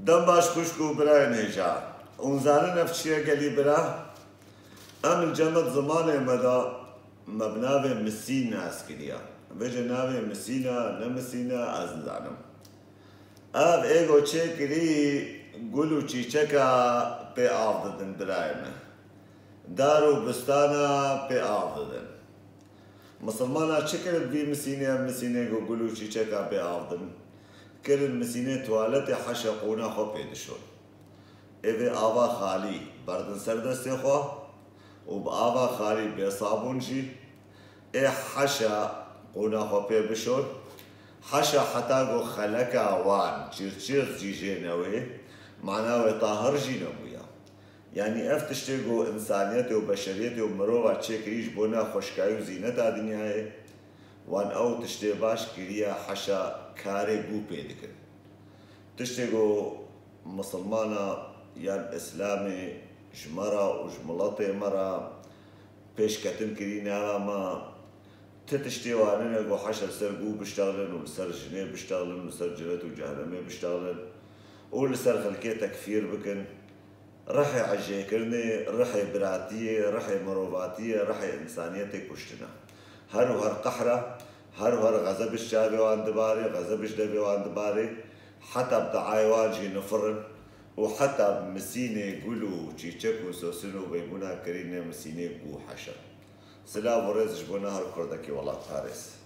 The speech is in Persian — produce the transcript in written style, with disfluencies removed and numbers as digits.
دم باش خوشکو برای نیجا اون زانه نفچیه گلی برا ام الجمد زمان مدا مبناوه مسین ناس کریا وجه ناوه مسینا نمسینا از نزانم اب ایگو چه کری گلو چیچکا پی آف دادن برایمه دارو بستانا پی آف دادن مسلمانا چه کرد بی مسینه گو گلو چیچکا پی آف دادن کرد مسینه توالت حشقونا خو پیدشون ایوه آوا خالی بردن سردستی خو و با آوا خالی بی صابون جی ای حشا قونا خو پیدشون حشا حتا گو خلکا وان چیرچیرز جیجه نوی معناوه طاهر جی نمویا یعنی افتشتی گو انسانیت و بشریت و مروه چه کریش بونا خوشکایی و زینت دنیای وان او تشتی باش کریا حشا کاری بو پیدکن تشتی گو مسلمانا یان اسلامی جمرا و جملات مرا پیش کتن کری ناوا ما تشتی وانه گو حشا سر گو بشتغلن و لسر جنه بشتغلن و لسر جنت و جهنمه بشتغلن و لسر خلقه تکفیر بکن رحي عجيه كرني رحي براتية رحي مروباتية رحي إنسانيتك كشتنا هر قحرة هر غضب الشابي وان دباري غضب الشدبي وان دباري حتى بدعايوان جي نفرن وحتى مسينة قلو چيچكو سوسنو بيبونا كرينة مسينة قو حشا سلام ورز جبونا هر كردكي والله فارس